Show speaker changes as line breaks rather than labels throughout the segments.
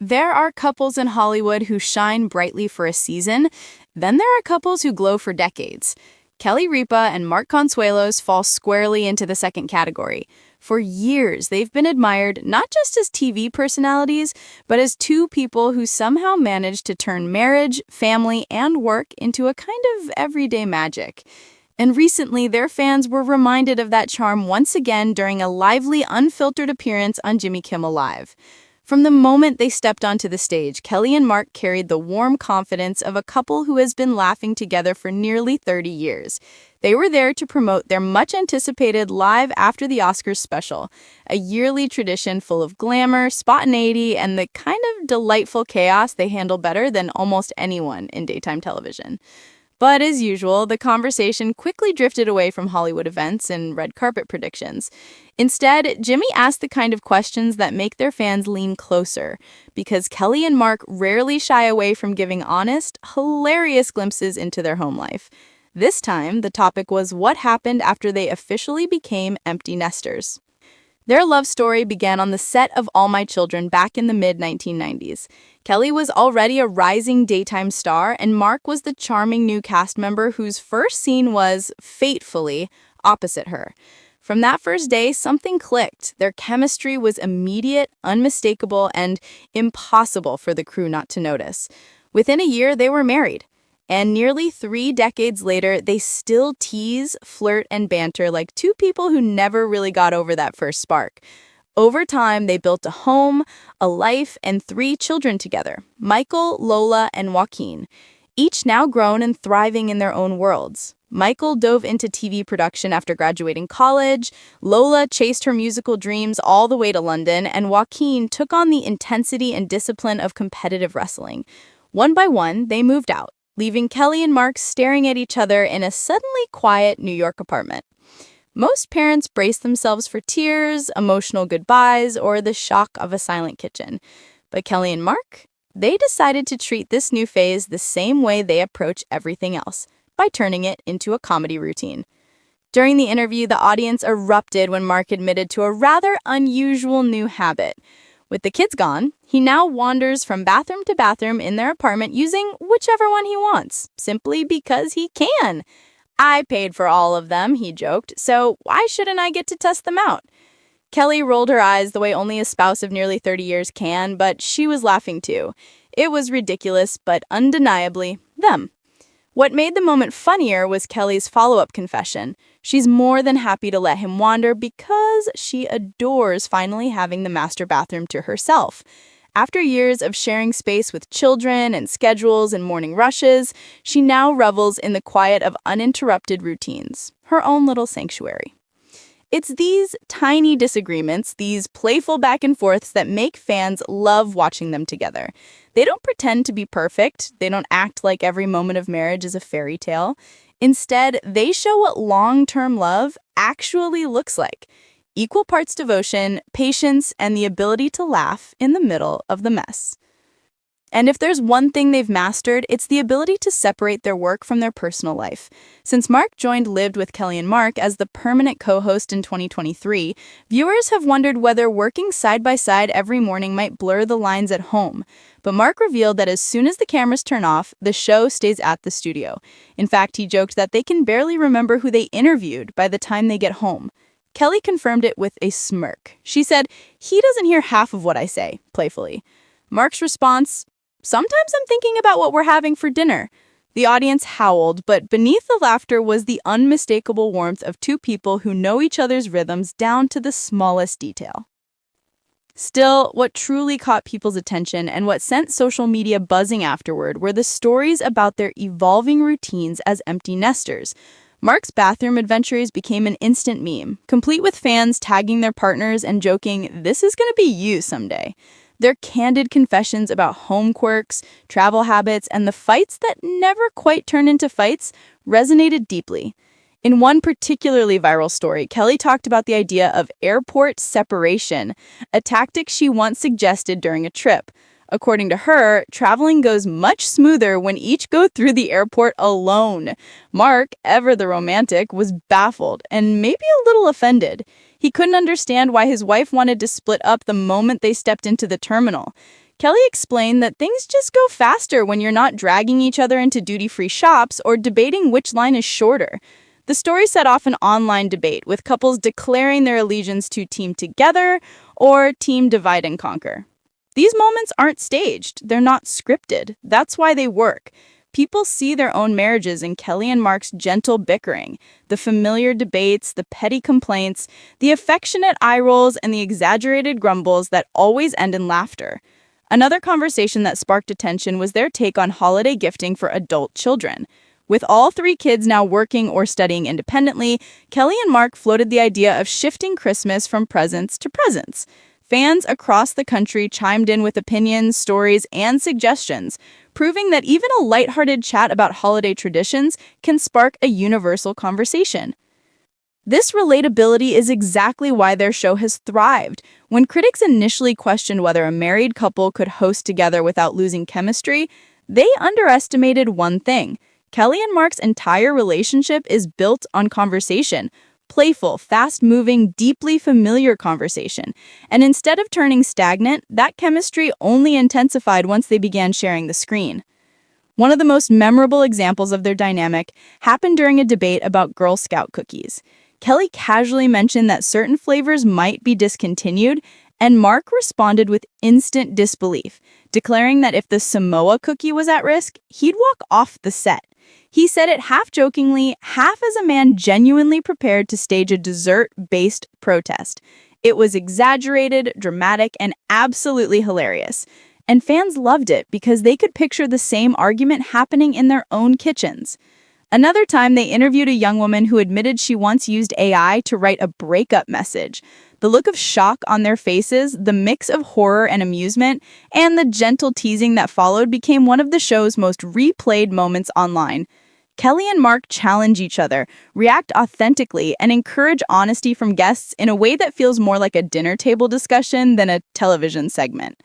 There are couples in Hollywood who shine brightly for a season, then there are couples who glow for decades. Kelly Ripa and Mark Consuelos fall squarely into the second category. For years, they've been admired not just as TV personalities, but as two people who somehow managed to turn marriage, family, and work into a kind of everyday magic. And recently, their fans were reminded of that charm once again during a lively, unfiltered appearance on Jimmy Kimmel Live. From the moment they stepped onto the stage, Kelly and Mark carried the warm confidence of a couple who has been laughing together for nearly 30 years. They were there to promote their much-anticipated Live After the Oscars special, a yearly tradition full of glamour, spontaneity, and the kind of delightful chaos they handle better than almost anyone in daytime television. But as usual, the conversation quickly drifted away from Hollywood events and red carpet predictions. Instead, Jimmy asked the kind of questions that make their fans lean closer, because Kelly and Mark rarely shy away from giving honest, hilarious glimpses into their home life. This time, the topic was what happened after they officially became empty nesters. Their love story began on the set of All My Children back in the mid-1990s. Kelly was already a rising daytime star, and Mark was the charming new cast member whose first scene was, fatefully, opposite her. From that first day, something clicked. Their chemistry was immediate, unmistakable, and impossible for the crew not to notice. Within a year, they were married. And nearly 3 decades later, they still tease, flirt, and banter like two people who never really got over that first spark. Over time, they built a home, a life, and 3 children together, Michael, Lola, and Joaquin, each now grown and thriving in their own worlds. Michael dove into TV production after graduating college, Lola chased her musical dreams all the way to London, and Joaquin took on the intensity and discipline of competitive wrestling. One by one, they moved out, leaving Kelly and Mark staring at each other in a suddenly quiet New York apartment. Most parents brace themselves for tears, emotional goodbyes, or the shock of a silent kitchen. But Kelly and Mark? They decided to treat this new phase the same way they approach everything else, by turning it into a comedy routine. During the interview, the audience erupted when Mark admitted to a rather unusual new habit. With the kids gone, he now wanders from bathroom to bathroom in their apartment using whichever one he wants, simply because he can. I paid for all of them, he joked, so why shouldn't I get to test them out? Kelly rolled her eyes the way only a spouse of nearly 30 years can, but she was laughing too. It was ridiculous, but undeniably them. What made the moment funnier was Kelly's follow-up confession. She's more than happy to let him wander because she adores finally having the master bathroom to herself. After years of sharing space with children and schedules and morning rushes, she now revels in the quiet of uninterrupted routines, her own little sanctuary. It's these tiny disagreements, these playful back and forths that make fans love watching them together. They don't pretend to be perfect. They don't act like every moment of marriage is a fairy tale. Instead, they show what long-term love actually looks like. Equal parts devotion, patience, and the ability to laugh in the middle of the mess. And if there's one thing they've mastered, it's the ability to separate their work from their personal life. Since Mark joined Lived with Kelly and Mark as the permanent co-host in 2023, viewers have wondered whether working side by side every morning might blur the lines at home. But Mark revealed that as soon as the cameras turn off, the show stays at the studio. In fact, he joked that they can barely remember who they interviewed by the time they get home. Kelly confirmed it with a smirk. She said, "He doesn't hear half of what I say," playfully. Mark's response, "Sometimes I'm thinking about what we're having for dinner." The audience howled, but beneath the laughter was the unmistakable warmth of two people who know each other's rhythms down to the smallest detail. Still, what truly caught people's attention and what sent social media buzzing afterward were the stories about their evolving routines as empty nesters. Mark's bathroom adventures became an instant meme, complete with fans tagging their partners and joking, "This is going to be you someday." Their candid confessions about home quirks, travel habits, and the fights that never quite turn into fights resonated deeply. In one particularly viral story, Kelly talked about the idea of airport separation, a tactic she once suggested during a trip. According to her, traveling goes much smoother when each go through the airport alone. Mark, ever the romantic, was baffled and maybe a little offended. He couldn't understand why his wife wanted to split up the moment they stepped into the terminal. Kelly explained that things just go faster when you're not dragging each other into duty-free shops or debating which line is shorter. The story set off an online debate, with couples declaring their allegiance to Team Together or Team Divide and Conquer. These moments aren't staged. They're not scripted. That's why they work. People see their own marriages in Kelly and Mark's gentle bickering, the familiar debates, the petty complaints, the affectionate eye rolls, and the exaggerated grumbles that always end in laughter. Another conversation that sparked attention was their take on holiday gifting for adult children. With all three kids now working or studying independently, Kelly and Mark floated the idea of shifting Christmas from presents to presents. Fans across the country chimed in with opinions, stories, and suggestions, proving that even a lighthearted chat about holiday traditions can spark a universal conversation. This relatability is exactly why their show has thrived. When critics initially questioned whether a married couple could host together without losing chemistry, they underestimated one thing. Kelly and Mark's entire relationship is built on conversation. Playful, fast-moving, deeply familiar conversation. And instead of turning stagnant, that chemistry only intensified once they began sharing the screen. One of the most memorable examples of their dynamic happened during a debate about Girl Scout cookies. Kelly casually mentioned that certain flavors might be discontinued, and Mark responded with instant disbelief, declaring that if the Samoa cookie was at risk, he'd walk off the set. He said it half-jokingly, half as a man genuinely prepared to stage a dessert-based protest. It was exaggerated, dramatic, and absolutely hilarious. And fans loved it because they could picture the same argument happening in their own kitchens. Another time, they interviewed a young woman who admitted she once used AI to write a breakup message. The look of shock on their faces, the mix of horror and amusement, and the gentle teasing that followed became one of the show's most replayed moments online. Kelly and Mark challenge each other, react authentically, and encourage honesty from guests in a way that feels more like a dinner table discussion than a television segment.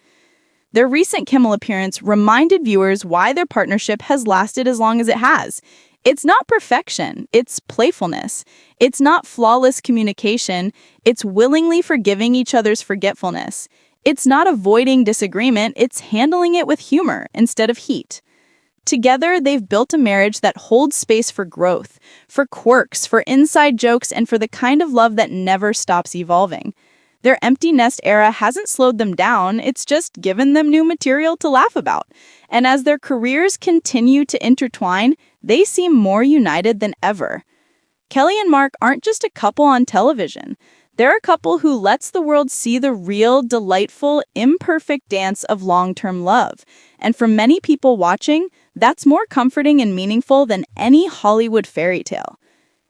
Their recent Kimmel appearance reminded viewers why their partnership has lasted as long as it has. It's not perfection, it's playfulness. It's not flawless communication, it's willingly forgiving each other's forgetfulness. It's not avoiding disagreement, it's handling it with humor instead of heat. Together, they've built a marriage that holds space for growth, for quirks, for inside jokes, and for the kind of love that never stops evolving. Their empty nest era hasn't slowed them down, it's just given them new material to laugh about. And as their careers continue to intertwine, they seem more united than ever. Kelly and Mark aren't just a couple on television. They're a couple who lets the world see the real, delightful, imperfect dance of long-term love. And for many people watching, that's more comforting and meaningful than any Hollywood fairy tale.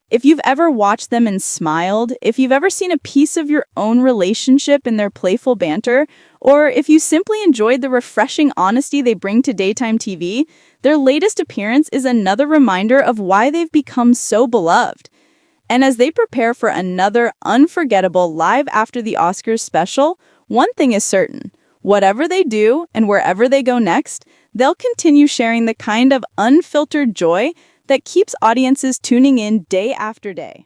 If you've ever watched them and smiled, if you've ever seen a piece of your own relationship in their playful banter, or if you simply enjoyed the refreshing honesty they bring to daytime TV, their latest appearance is another reminder of why they've become so beloved. And as they prepare for another unforgettable Live After the Oscars special, one thing is certain. Whatever they do and wherever they go next, they'll continue sharing the kind of unfiltered joy that keeps audiences tuning in day after day.